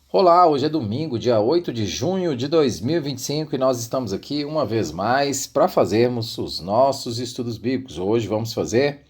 Olá, hoje é domingo, dia 8 de junho de 2025 e nós estamos aqui uma vez mais para fazermos os nossos estudos bíblicos. Hoje vamos fazer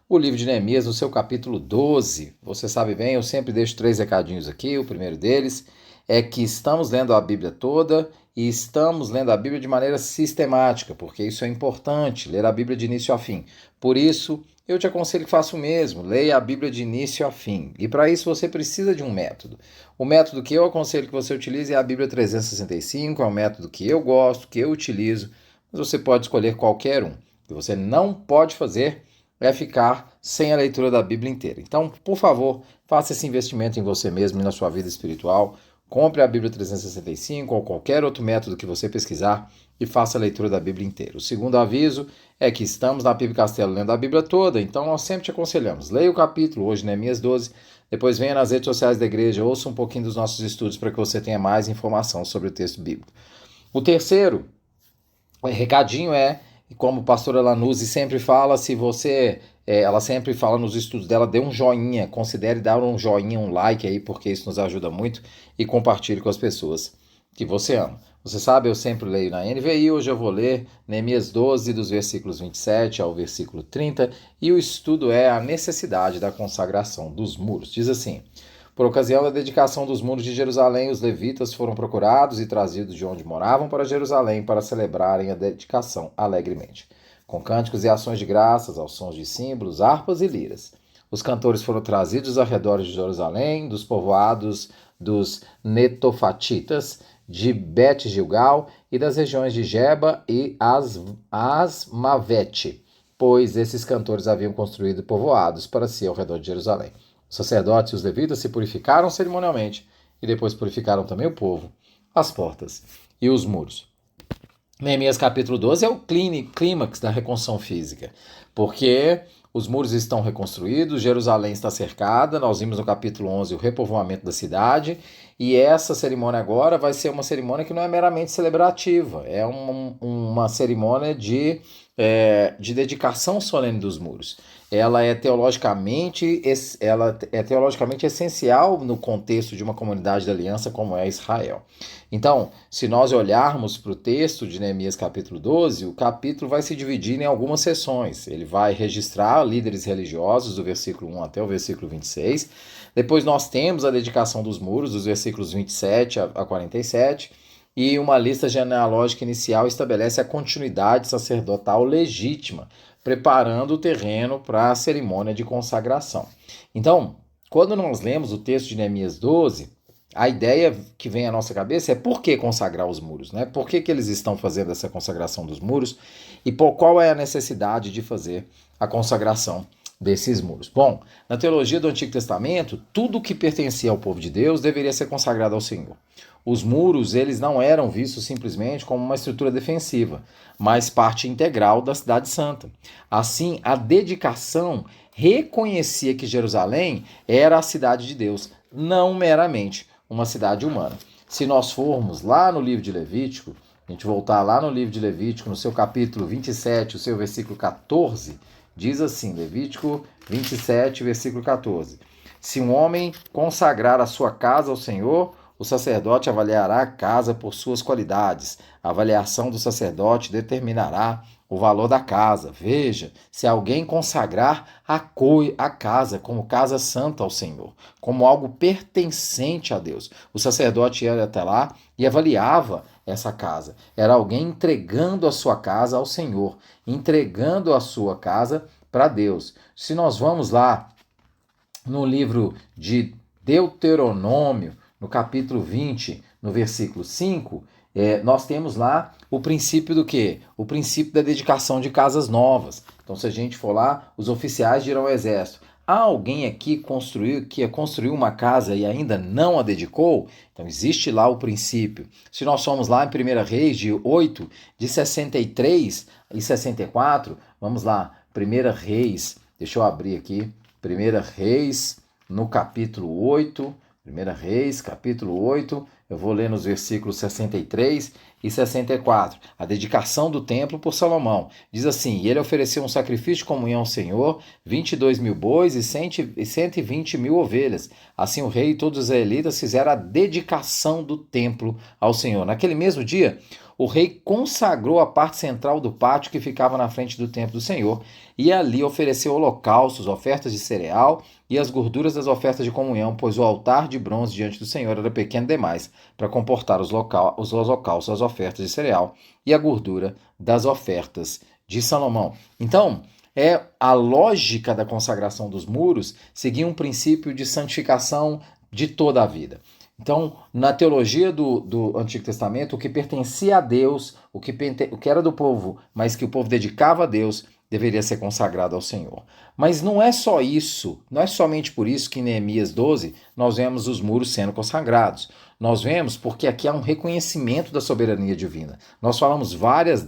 o livro de Neemias no seu capítulo 12. Você sabe bem, eu sempre deixo 3 recadinhos aqui. O primeiro deles é que estamos lendo a Bíblia toda e estamos lendo a Bíblia de maneira sistemática, porque isso é importante, ler a Bíblia de início a fim. Por isso, eu te aconselho que faça o mesmo, leia a Bíblia de início a fim. E para isso você precisa de um método. O método que eu aconselho que você utilize é a Bíblia 365, é um método que eu gosto, que eu utilizo, mas você pode escolher qualquer um. O que você não pode fazer é ficar sem a leitura da Bíblia inteira. Então, por favor, faça esse investimento em você mesmo e na sua vida espiritual. Compre a Bíblia 365 ou qualquer outro método que você pesquisar e faça a leitura da Bíblia inteira. O segundo aviso é que estamos na PIB Castelo lendo a Bíblia toda, então nós sempre te aconselhamos. Leia o capítulo, hoje Neemias 12, depois venha nas redes sociais da igreja, ouça um pouquinho dos nossos estudos para que você tenha mais informação sobre o texto bíblico. O terceiro recadinho é, como a pastora Lanuzzi sempre fala, se você, ela sempre fala nos estudos dela, dê um joinha, considere dar um joinha, um like aí, porque isso nos ajuda muito, e compartilhe com as pessoas que você ama. Você sabe, eu sempre leio na NVI, hoje eu vou ler Neemias 12, dos versículos 27 ao versículo 30, e o estudo é a necessidade da consagração dos muros. Diz assim: por ocasião da dedicação dos muros de Jerusalém, os levitas foram procurados e trazidos de onde moravam para Jerusalém para celebrarem a dedicação alegremente, com cânticos e ações de graças, aos sons de símbolos, harpas e liras. Os cantores foram trazidos ao redor de Jerusalém, dos povoados dos Netofatitas, de Bet-Gilgal e das regiões de Geba e Asmavete, pois esses cantores haviam construído povoados para si ao redor de Jerusalém. Os sacerdotes e os levitas se purificaram cerimonialmente e depois purificaram também o povo, as portas e os muros. Neemias capítulo 12 é o clímax da reconstrução física, porque os muros estão reconstruídos, Jerusalém está cercada, nós vimos no capítulo 11 o repovoamento da cidade, e essa cerimônia agora vai ser uma cerimônia que não é meramente celebrativa, é uma cerimônia de dedicação solene dos muros. Ela é teologicamente essencial no contexto de uma comunidade da aliança como é Israel. Então, se nós olharmos para o texto de Neemias capítulo 12, o capítulo vai se dividir em algumas seções. Ele vai registrar líderes religiosos do versículo 1 até o versículo 26. Depois nós temos a dedicação dos muros, dos versículos 27 a 47. E uma lista genealógica inicial estabelece a continuidade sacerdotal legítima, preparando o terreno para a cerimônia de consagração. Então, quando nós lemos o texto de Neemias 12, a ideia que vem à nossa cabeça é por que consagrar os muros, né? Por que eles estão fazendo essa consagração dos muros e qual é a necessidade de fazer a consagração desses muros. Bom, na teologia do Antigo Testamento, tudo que pertencia ao povo de Deus deveria ser consagrado ao Senhor. Os muros, eles não eram vistos simplesmente como uma estrutura defensiva, mas parte integral da Cidade Santa. Assim, a dedicação reconhecia que Jerusalém era a cidade de Deus, não meramente uma cidade humana. Se nós formos lá no livro de Levítico, a gente voltar lá no livro de Levítico, no seu capítulo 27, o seu versículo 14, diz assim, Levítico 27, versículo 14: se um homem consagrar a sua casa ao Senhor, o sacerdote avaliará a casa por suas qualidades. A avaliação do sacerdote determinará o valor da casa. Veja, se alguém consagrar a casa como casa santa ao Senhor, como algo pertencente a Deus, o sacerdote ia até lá e avaliava essa casa. Era alguém entregando a sua casa ao Senhor, entregando a sua casa para Deus. Se nós vamos lá no livro de Deuteronômio, no capítulo 20, no versículo 5, nós temos lá o princípio do quê? O princípio da dedicação de casas novas. Então, se a gente for lá, os oficiais dirão ao exército: há alguém aqui que construiu uma casa e ainda não a dedicou? Então, existe lá o princípio. Se nós somos lá em 1 Reis de 8, de 63 e 64, vamos lá, 1 Reis, deixa eu abrir aqui, 1 Reis, no capítulo 8, 1 Reis, capítulo 8, eu vou ler nos versículos 63 e 64. A dedicação do templo por Salomão. Diz assim: e ele ofereceu um sacrifício de comunhão ao Senhor, 22 mil bois e 120 mil ovelhas. Assim o rei e todos os israelitas fizeram a dedicação do templo ao Senhor. Naquele mesmo dia, o rei consagrou a parte central do pátio que ficava na frente do templo do Senhor, e ali ofereceu holocaustos, ofertas de cereal e as gorduras das ofertas de comunhão, pois o altar de bronze diante do Senhor era pequeno demais para comportar os holocaustos, as ofertas de cereal e a gordura das ofertas de Salomão. Então, a lógica da consagração dos muros seguia um princípio de santificação de toda a vida. Então, na teologia do Antigo Testamento, o que pertencia a Deus, o que era do povo, mas que o povo dedicava a Deus, deveria ser consagrado ao Senhor. Mas não é só isso, não é somente por isso que em Neemias 12 nós vemos os muros sendo consagrados. Nós vemos porque aqui há um reconhecimento da soberania divina. Nós falamos várias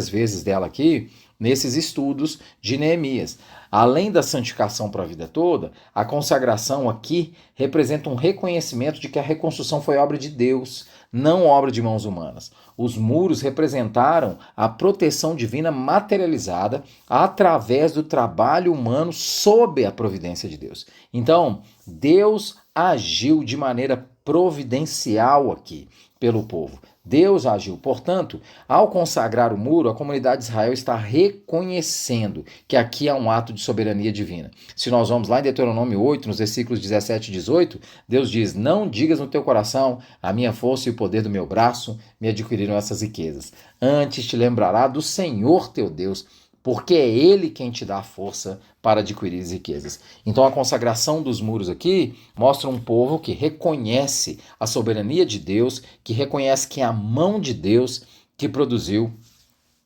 vezes dela aqui nesses estudos de Neemias. Além da santificação para a vida toda, a consagração aqui representa um reconhecimento de que a reconstrução foi obra de Deus, não obra de mãos humanas. Os muros representaram a proteção divina materializada através do trabalho humano sob a providência de Deus. Então, Deus agiu de maneira providencial aqui pelo povo. Deus agiu. Portanto, ao consagrar o muro, a comunidade de Israel está reconhecendo que aqui há um ato de soberania divina. Se nós vamos lá em Deuteronômio 8, nos versículos 17 e 18, Deus diz: não digas no teu coração, a minha força e o poder do meu braço me adquiriram essas riquezas. Antes te lembrará do Senhor teu Deus, porque é Ele quem te dá a força para adquirir as riquezas. Então a consagração dos muros aqui mostra um povo que reconhece a soberania de Deus, que reconhece que é a mão de Deus que produziu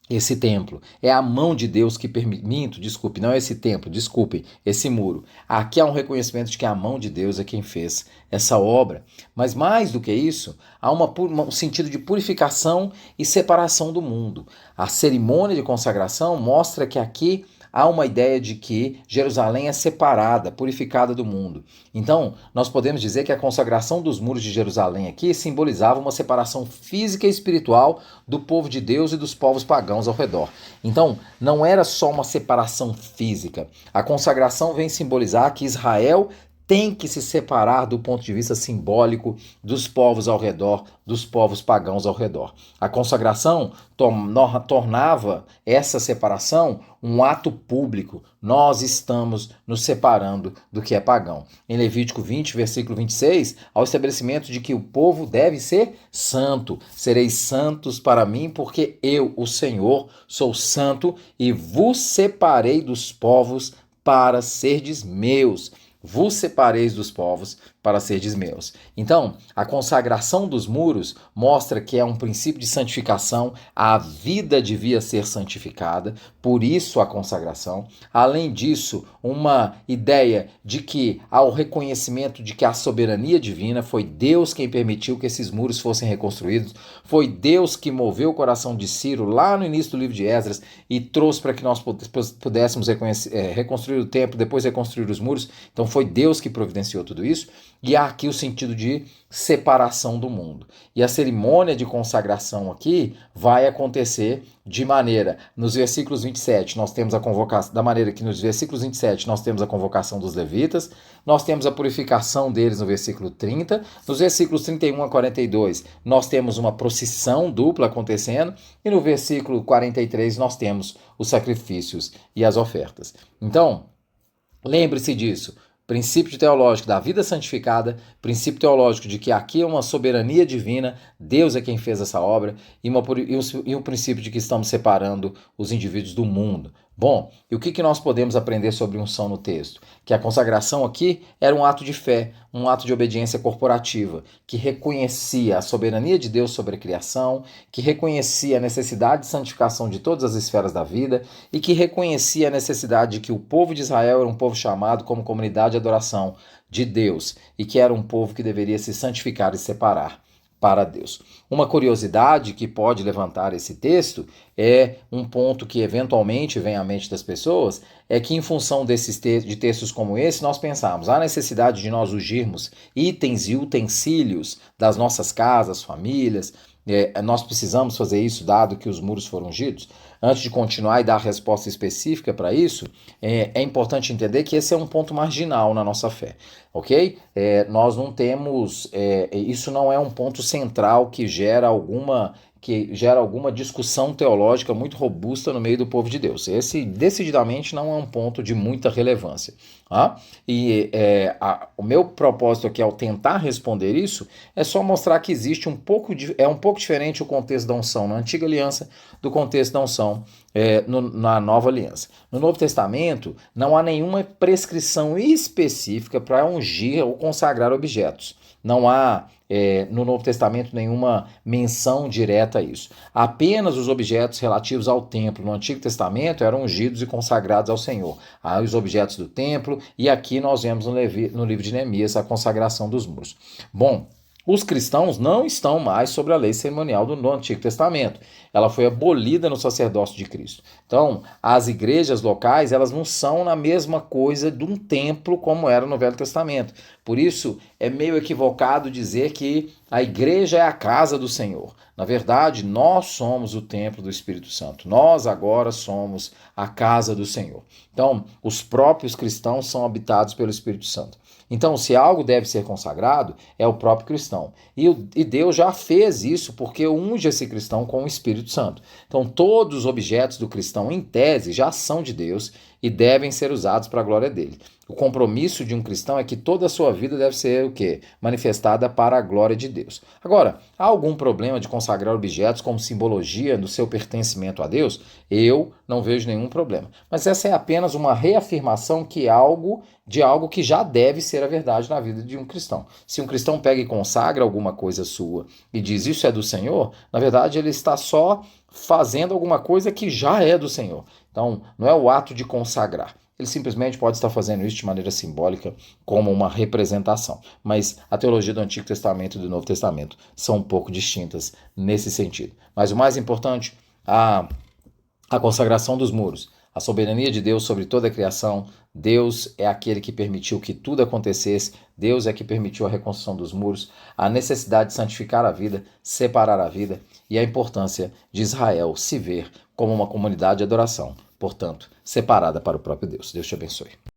esse templo. É a mão de Deus que não é esse templo, desculpe, esse muro. Aqui há um reconhecimento de que a mão de Deus é quem fez essa obra. Mas mais do que isso, há um sentido de purificação e separação do mundo. A cerimônia de consagração mostra que aqui há uma ideia de que Jerusalém é separada, purificada do mundo. Então, nós podemos dizer que a consagração dos muros de Jerusalém aqui simbolizava uma separação física e espiritual do povo de Deus e dos povos pagãos ao redor. Então, não era só uma separação física. A consagração vem simbolizar que Israel tem que se separar do ponto de vista simbólico dos povos ao redor, dos povos pagãos ao redor. A consagração tornava essa separação um ato público. Nós estamos nos separando do que é pagão. Em Levítico 20, versículo 26, há o estabelecimento de que o povo deve ser santo. Sereis santos para mim, porque eu, o Senhor, sou santo e vos separei dos povos para serdes meus. Vos separeis dos povos para serdes meus. Então, a consagração dos muros mostra que é um princípio de santificação, a vida devia ser santificada, por isso a consagração. Além disso, uma ideia de que há o reconhecimento de que a soberania divina foi Deus quem permitiu que esses muros fossem reconstruídos, foi Deus que moveu o coração de Ciro lá no início do livro de Esdras e trouxe para que nós pudéssemos reconstruir o templo, depois reconstruir os muros. Então foi Deus que providenciou tudo isso. E há aqui o sentido de separação do mundo. E a cerimônia de consagração aqui vai acontecer de maneira, nos versículos 27, nós temos a convocação, da maneira que nos versículos 27 nós temos a convocação dos levitas, nós temos a purificação deles no versículo 30, nos versículos 31 a 42 nós temos uma procissão dupla acontecendo, e no versículo 43 nós temos os sacrifícios e as ofertas. Então, lembre-se disso. Princípio teológico da vida santificada, princípio teológico de que aqui é uma soberania divina, Deus é quem fez essa obra, e um princípio de que estamos separando os indivíduos do mundo. Bom, e o que nós podemos aprender sobre unção no texto? Que a consagração aqui era um ato de fé, um ato de obediência corporativa, que reconhecia a soberania de Deus sobre a criação, que reconhecia a necessidade de santificação de todas as esferas da vida e que reconhecia a necessidade de que o povo de Israel era um povo chamado como comunidade de adoração de Deus e que era um povo que deveria se santificar e separar para Deus. Uma curiosidade que pode levantar esse texto é um ponto que eventualmente vem à mente das pessoas, é que em função de textos como esse, nós pensamos a necessidade de nós ungirmos itens e utensílios das nossas casas, famílias. Nós precisamos fazer isso, dado que os muros foram ungidos. Antes de continuar e dar a resposta específica para isso, é importante entender que esse é um ponto marginal na nossa fé, ok? Nós não temos, isso não é um ponto central que gera alguma discussão teológica muito robusta no meio do povo de Deus. Esse, decididamente, não é um ponto de muita relevância. Tá? O meu propósito aqui, ao tentar responder isso, é só mostrar que existe um pouco diferente o contexto da unção na antiga aliança do contexto da unção na nova aliança. No Novo Testamento, não há nenhuma prescrição específica para ungir ou consagrar objetos. Não há no Novo Testamento nenhuma menção direta a isso. Apenas os objetos relativos ao templo no Antigo Testamento eram ungidos e consagrados ao Senhor. Os objetos do templo, e aqui nós vemos no livro de Neemias a consagração dos muros. Bom, os cristãos não estão mais sobre a lei cerimonial do Antigo Testamento. Ela foi abolida no sacerdócio de Cristo. Então, as igrejas locais, elas não são na mesma coisa de um templo como era no Velho Testamento. Por isso, é meio equivocado dizer que a igreja é a casa do Senhor. Na verdade, nós somos o templo do Espírito Santo. Nós agora somos a casa do Senhor. Então, os próprios cristãos são habitados pelo Espírito Santo. Então, se algo deve ser consagrado, é o próprio cristão. E Deus já fez isso porque unge esse cristão com o Espírito Santo. Então, todos os objetos do cristão, em tese, já são de Deus e devem ser usados para a glória dele. O compromisso de um cristão é que toda a sua vida deve ser o quê? Manifestada para a glória de Deus. Agora, há algum problema de consagrar objetos como simbologia do seu pertencimento a Deus? Eu não vejo nenhum problema. Mas essa é apenas uma reafirmação de algo que já deve ser a verdade na vida de um cristão. Se um cristão pega e consagra alguma coisa sua e diz isso é do Senhor, na verdade ele está só fazendo alguma coisa que já é do Senhor. Então, não é o ato de consagrar. Ele simplesmente pode estar fazendo isso de maneira simbólica, como uma representação. Mas a teologia do Antigo Testamento e do Novo Testamento são um pouco distintas nesse sentido. Mas o mais importante, a consagração dos muros, a soberania de Deus sobre toda a criação. Deus é aquele que permitiu que tudo acontecesse. Deus é que permitiu a reconstrução dos muros, a necessidade de santificar a vida, separar a vida e a importância de Israel se ver como uma comunidade de adoração, portanto, separada para o próprio Deus. Deus te abençoe.